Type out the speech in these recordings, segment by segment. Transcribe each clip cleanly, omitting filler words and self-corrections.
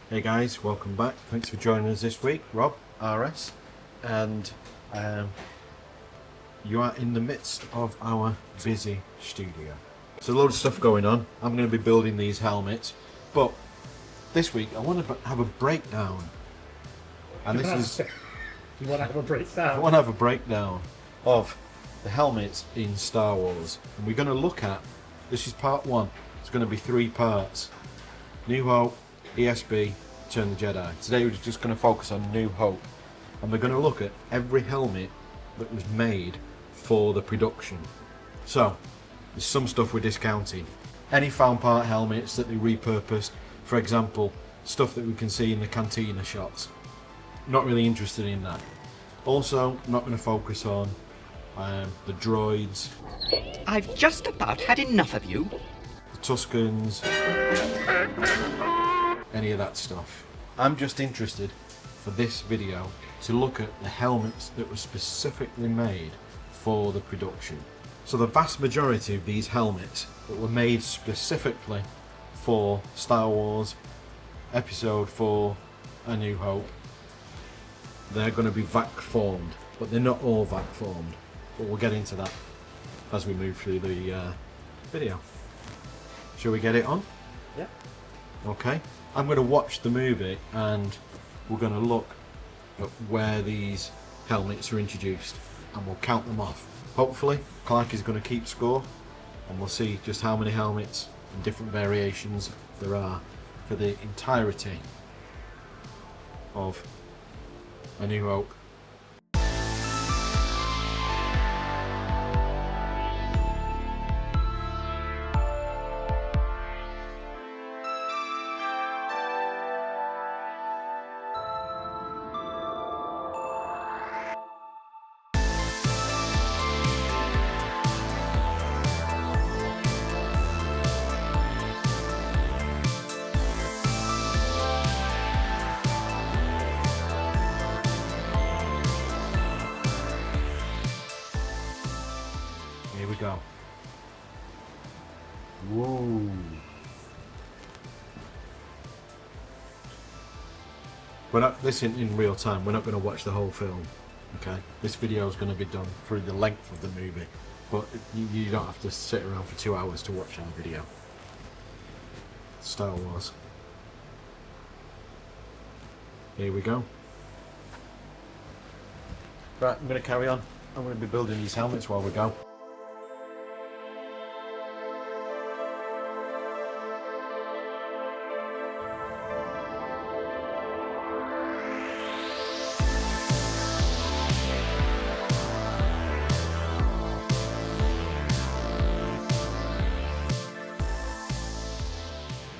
Hey guys, welcome back. Thanks for joining us this week. Rob, RS, and you are in the midst of our busy studio. So a load of stuff going on. I'm going to be building these helmets, but this week I want to have a breakdown. And this is... You want to have a breakdown? I want to have a breakdown of the helmets in Star Wars. And we're going to look at... This is part one. It's going to be 3 parts. New Hope, ESB, Return of the Jedi. Today we're just going to focus on New Hope, and we're going to look at every helmet that was made for the production. So there's some stuff we're discounting. Any found part helmets that they repurposed, for example, stuff that we can see in the cantina shots. Not really interested in that. Also, not going to focus on the droids, I've just about had enough of you. the Tuscans, any of that stuff. I'm just interested for this video to look at the helmets that were specifically made for the production. So the vast majority of these helmets that were made specifically for Star Wars Episode 4 A New Hope, they're going to be vac formed, but they're not all vac formed, but we'll get into that as we move through the video. Shall we get it on? Yeah. Okay, I'm going to watch the movie and we're going to look at where these helmets are introduced and we'll count them off. Hopefully Clark is going to keep score and we'll see just how many helmets and different variations there are for the entirety of A New Hope. Here we go. Whoa. We're not, this isn't in real time, we're not going to watch the whole film. Okay? This video is going to be done through the length of the movie. But you don't have to sit around for 2 hours to watch our video. Star Wars. Here we go. Right, I'm going to carry on. I'm going to be building these helmets while we go.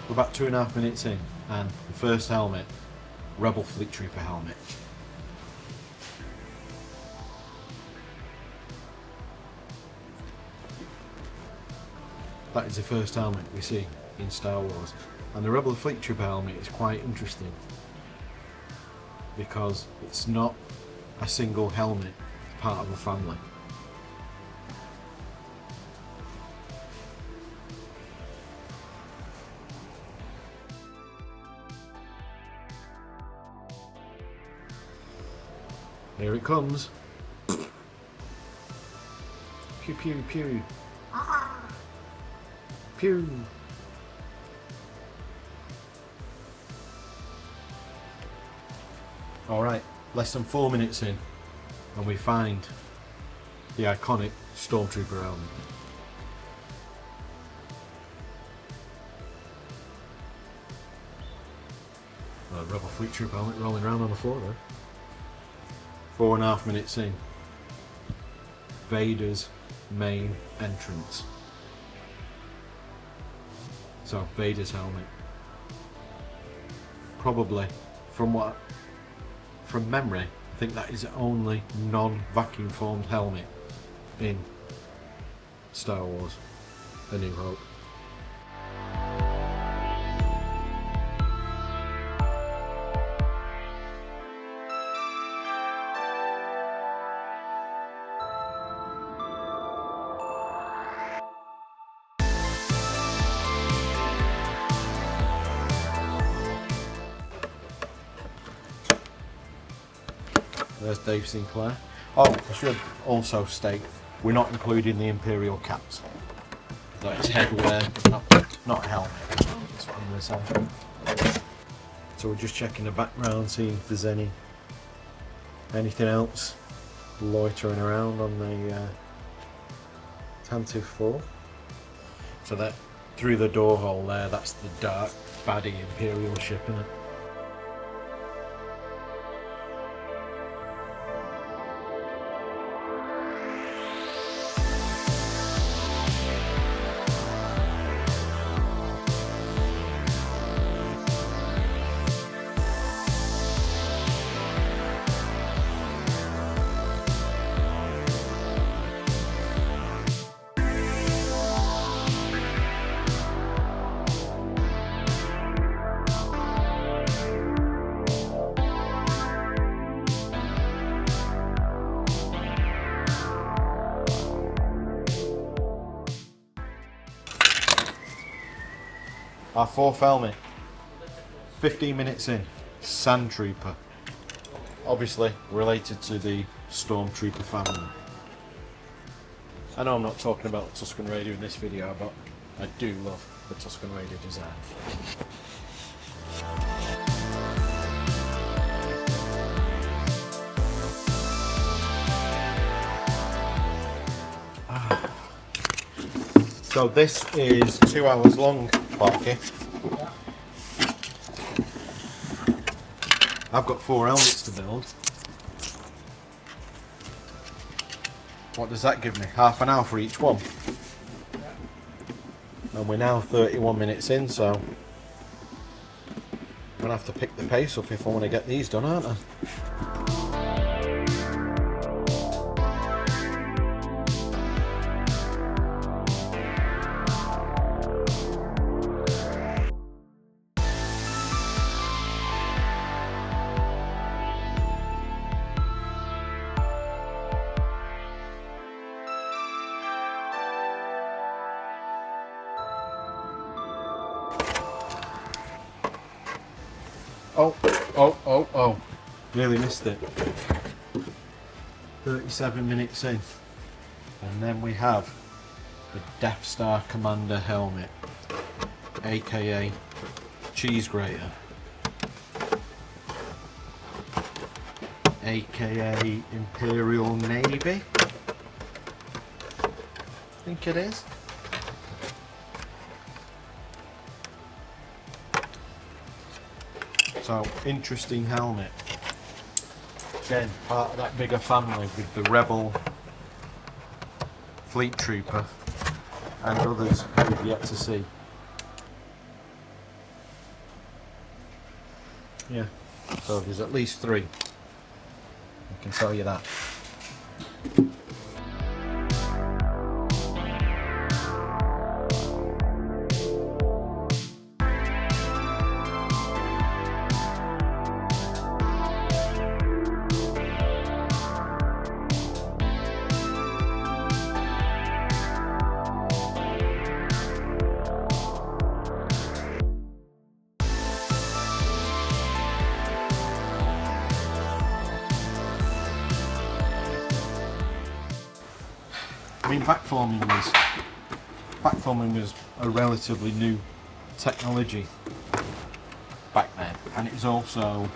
We're about 2.5 minutes in, and the first helmet, Rebel Fleet Trooper helmet. That is the first helmet we see in Star Wars, and the Rebel Fleet Trooper helmet is quite interesting because it's not a single helmet, it's part of a family. Here it comes. Pew pew pew. Pew. Alright, less than 4 minutes in and we find the iconic Stormtrooper helmet. Rebel Fleet Trooper helmet rolling around on the floor there. 4.5 minutes in, Vader's main entrance. So Vader's helmet, probably from memory, I think that is the only non-vacuum formed helmet in Star Wars A New Hope. There's Dave Sinclair. Oh, I should also state, we're not including the Imperial caps. That's headwear, not a helmet. That's what I'm going to say. So we're just checking the background, seeing if there's anything else loitering around on the Tantive 4. So that through the door hole there, that's the dark baddie Imperial ship, isn't it? Our fourth helmet, 15 minutes in, Sandtrooper. Obviously related to the Stormtrooper family. I know I'm not talking about the Tusken Raider in this video, but I do love the Tusken Raider design. So this is 2 hours long, Parky. I've got 4 helmets to build. What does that give me? Half an hour for each one. And we're now 31 minutes in, so I'm going to have to pick the pace up if I want to get these done, aren't I? Oh. Nearly missed it. 37 minutes in. And then we have the Death Star Commander helmet, aka Cheese Grater, aka Imperial Navy. I think it is. So, interesting helmet. Again, part of that bigger family with the Rebel Fleet Trooper and others we've yet to see. Yeah, so there's at least 3. I can tell you that. I mean, backforming was a relatively new technology back then, and it was also,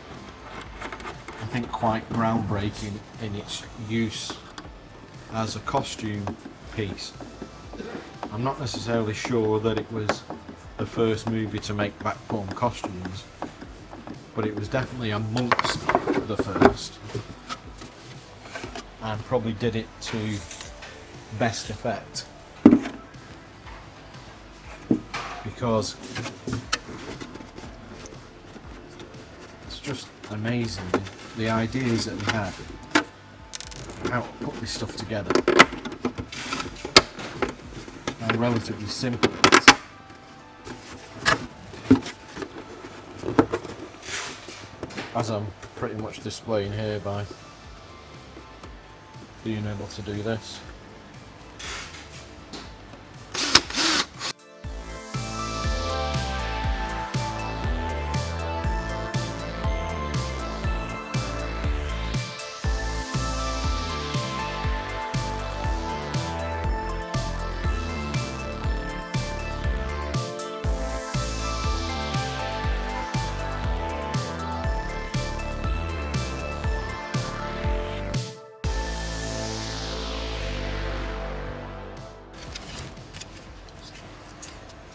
I think, quite groundbreaking in its use as a costume piece. I'm not necessarily sure that it was the first movie to make backform costumes, but it was definitely amongst the first, and probably did it to best effect, because it's just amazing the ideas that they had, how to put this stuff together, how relatively simple it is. As I'm pretty much displaying here by being able to do this.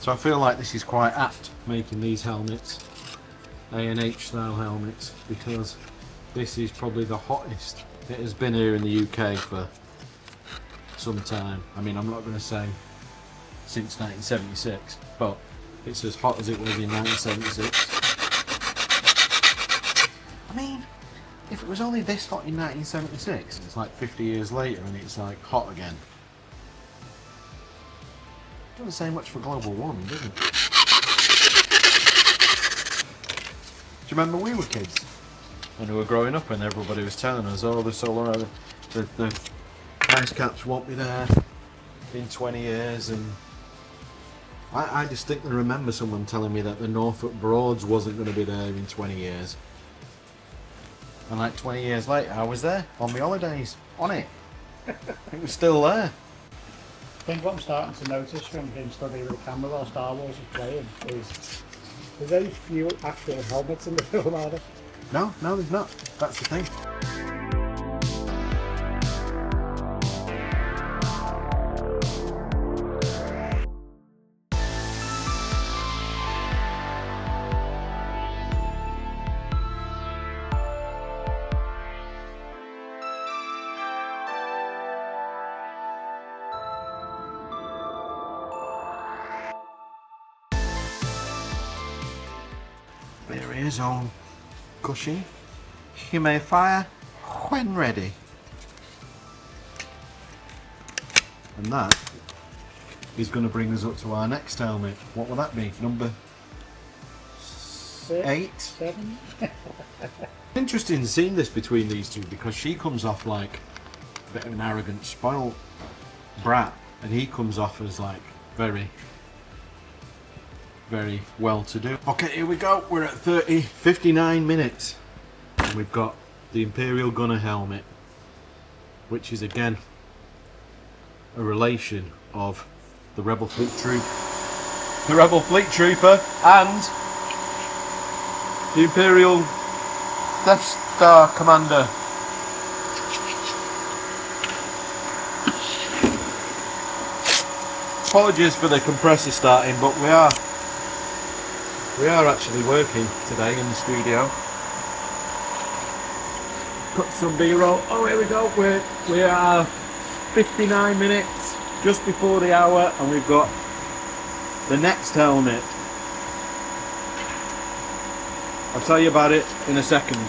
So I feel like this is quite apt making these helmets, A&H style helmets, because this is probably the hottest it has been here in the UK for some time. I mean, I'm not going to say since 1976, but it's as hot as it was in 1976. I mean, if it was only this hot in 1976, it's like 50 years later and it's like hot again. Doesn't say much for global warming, does it? Do you remember we were kids and we were growing up and everybody was telling us, oh, the solar, the ice caps won't be there in 20 years, and I distinctly remember someone telling me that the Norfolk Broads wasn't going to be there in 20 years. And like 20 years later, I was there on my holidays, on it. It was still there. I think what I'm starting to notice from being studying with the camera while Star Wars is playing is there's very few actual helmets in the film, are there? No, there's not. That's the thing. There he is, all cushy. You may fire when ready. And that is going to bring us up to our next helmet. What will that be? Number 8? 7? Interesting seeing this between these two, because she comes off like a bit of an arrogant, spoiled brat, and he comes off as like very well-to-do. Okay, here we go. We're at 59 minutes. And we've got the Imperial Gunner helmet, which is again a relation of the Rebel Fleet Trooper and the Imperial Death Star Commander. Apologies for the compressor starting, but we are actually working today in the studio. Cut some B-roll. Oh, here we go. We are 59 minutes, just before the hour, and we've got the next helmet. I'll tell you about it in a second.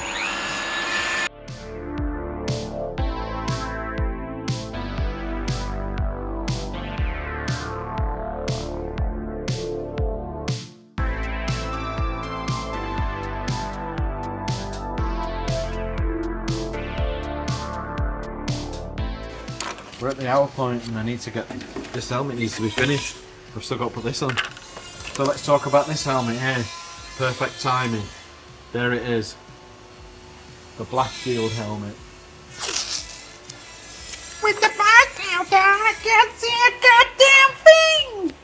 We're at the hour point and I need to get this helmet needs to be finished. I've still got to put this on. So let's talk about this helmet here. Perfect timing. There it is. The Black Shield helmet. With the bike out there, I can't see a goddamn thing!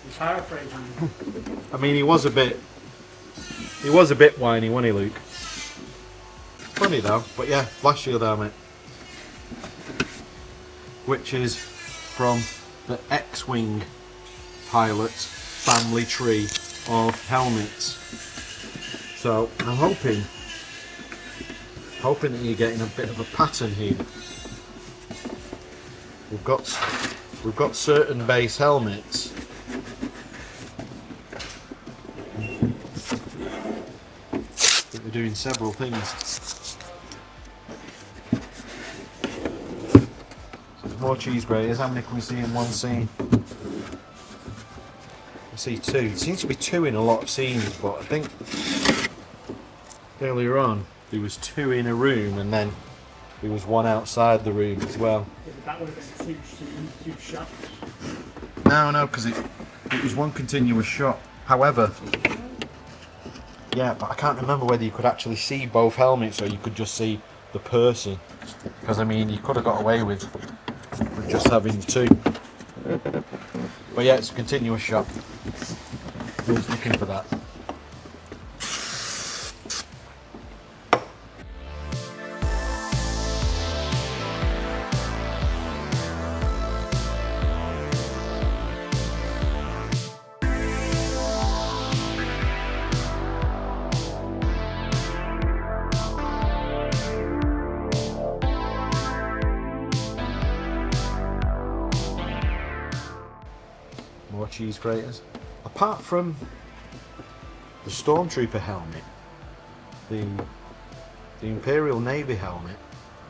He's paraphrasing. I mean, he was a bit whiny, wasn't he, Luke? Funny though, but yeah, Black Shield helmet. Which is from the X-Wing pilot's family tree of helmets. So I'm hoping that you're getting a bit of a pattern here. We've got certain base helmets. That are doing several things. More cheese graters. How many can we see in one scene? I see 2. There seems to be 2 in a lot of scenes, but I think earlier on there was 2 in a room and then there was 1 outside the room as well. That would have been two shots. No, because it was one continuous shot. However, yeah, but I can't remember whether you could actually see both helmets or you could just see the person. Because I mean, you could have got away with just having 2. But yeah, it's a continuous shot. Who's looking for that? cheese graters. Apart from the Stormtrooper helmet, the Imperial Navy helmet,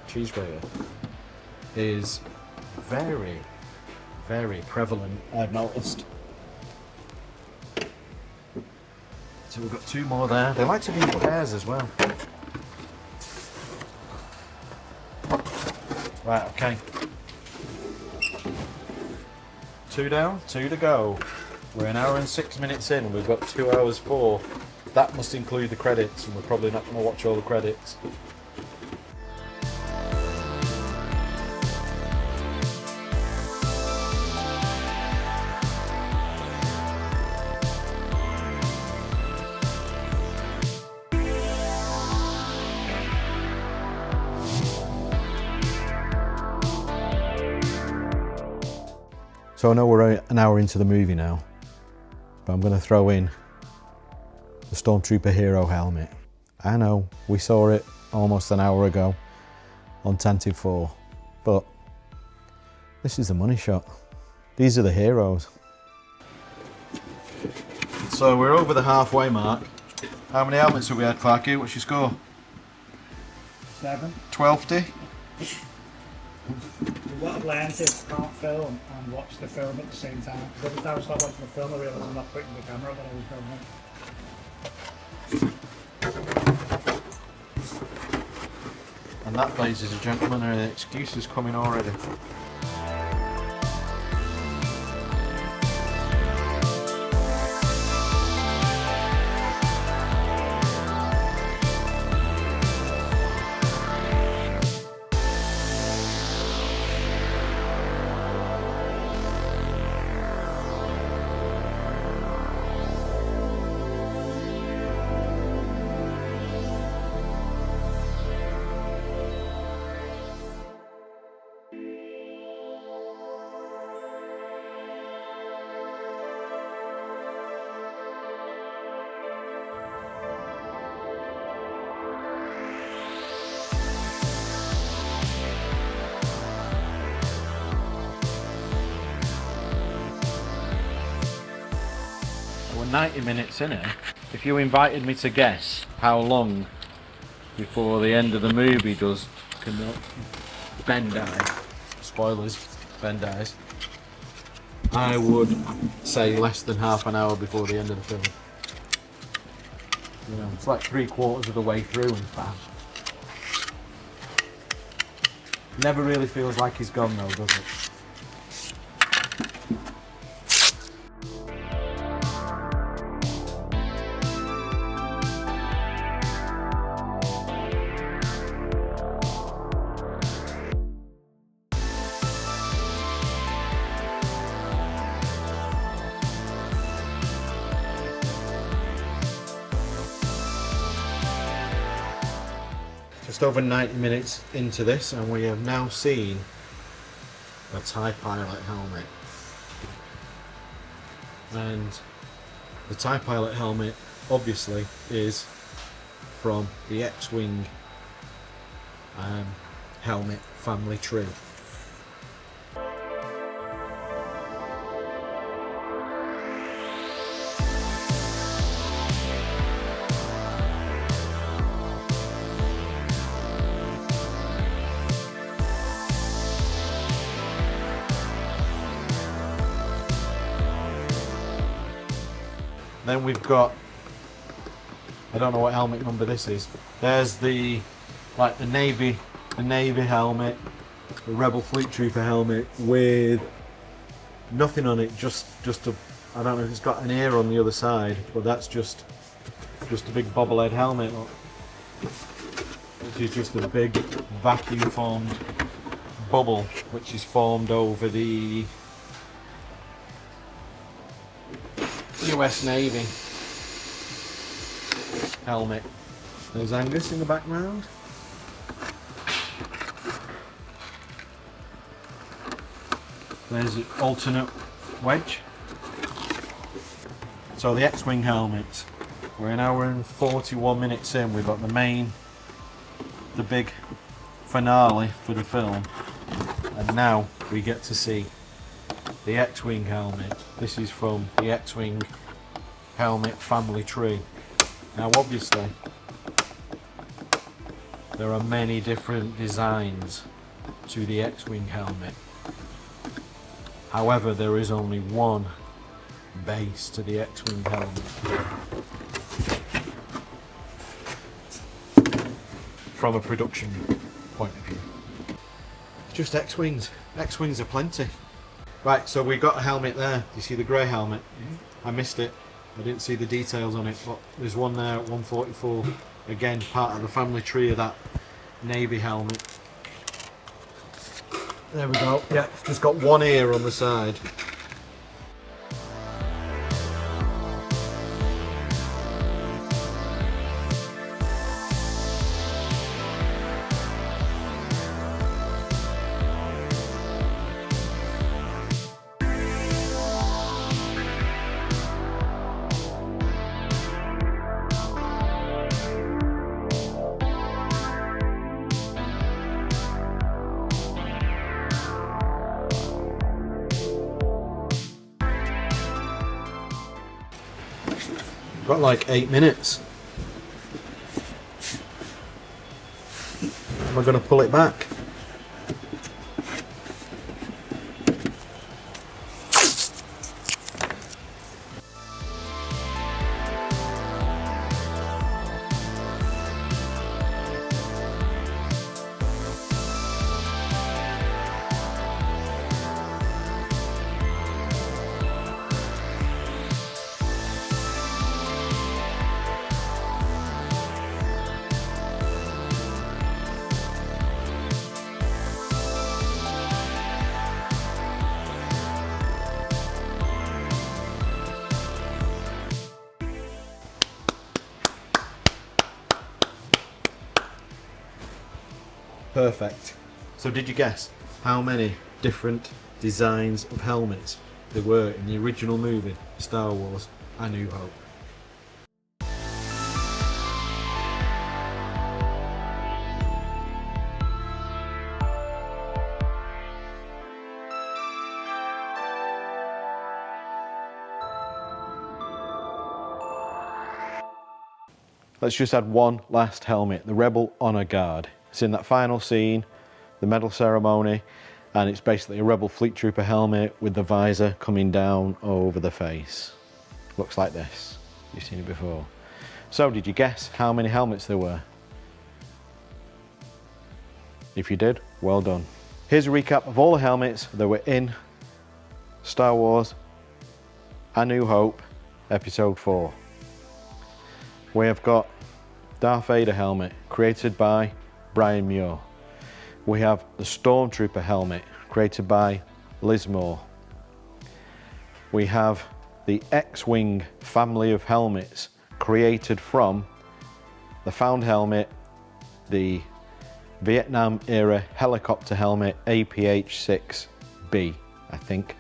cheese grater, is very, very prevalent, I've noticed. So we've got 2 more there. They like to be in pairs as well. Right, okay. 2 down, 2 to go. We're an hour and 6 minutes in and we've got 2 hours 4. That must include the credits, and we're probably not going to watch all the credits. So I know we're an hour into the movie now, but I'm going to throw in the Stormtrooper Hero helmet. I know, we saw it almost an hour ago on Tantive 4, but this is the money shot. These are the heroes. So we're over the halfway mark. How many helmets have we had, Clarky? What's your score? 7. 12-ty? What I've learned is can't film and watch the film at the same time. Because every time I start watching the film, I realise I'm not putting the camera up when I was filming. And that, ladies and gentlemen, are the excuses coming already. We're 90 minutes in here. If you invited me to guess how long before the end of the movie does Ben die, spoilers, Ben dies, I would say less than half an hour before the end of the film. You know, it's like 3/4 of the way through and bam. Never really feels like he's gone though, does it? Just over 90 minutes into this and we have now seen a TIE Pilot helmet. And the TIE Pilot helmet obviously is from the X-Wing helmet family tree. Then we've got, I don't know what helmet number this is. There's the Navy helmet, the Rebel Fleet Trooper helmet with nothing on it, just a, I don't know if it's got an ear on the other side, but that's just a big bobblehead helmet. This is just a big vacuum formed bubble which is formed over the US Navy helmet. There's Angus in the background. There's an alternate wedge. So the X-Wing helmets. We're an hour and 41 minutes in. We've got the big finale for the film. And now we get to see the X-Wing helmet. This is from the X-Wing helmet family tree. Now obviously there are many different designs to the X-Wing helmet. However, there is only one base to the X-Wing helmet. From a production point of view. Just X-Wings. X-Wings are plenty. Right, so we got a helmet there. You see the grey helmet? I missed it. I didn't see the details on it, but there's one there at 144. Again, part of the family tree of that navy helmet. There we go. Yeah, just got one ear on the side. Got like 8 minutes. Am I going to pull it back? Perfect. So did you guess how many different designs of helmets there were in the original movie, Star Wars: A New Hope? Let's just add one last helmet, the Rebel Honor Guard. It's in that final scene, the medal ceremony, and it's basically a Rebel Fleet Trooper helmet with the visor coming down over the face. Looks like this. You've seen it before. So did you guess how many helmets there were? If you did, well done. Here's a recap of all the helmets that were in Star Wars: A New Hope, Episode 4. We have got Darth Vader helmet, created by Brian Muir. We have the Stormtrooper helmet, created by Liz Moore. We have the X-Wing family of helmets, created from the found helmet, the Vietnam era helicopter helmet APH-6B, I think.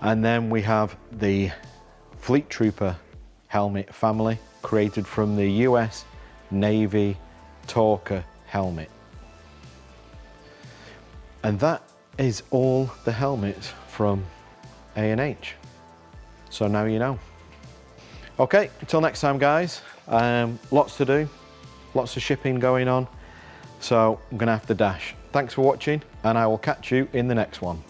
And then we have the Fleet Trooper helmet family, created from the US Navy Talker helmet. And that is all the helmets from A&H. So now you know. Okay, until next time guys, lots to do, lots of shipping going on, so I'm gonna have to dash. Thanks for watching, and I will catch you in the next one.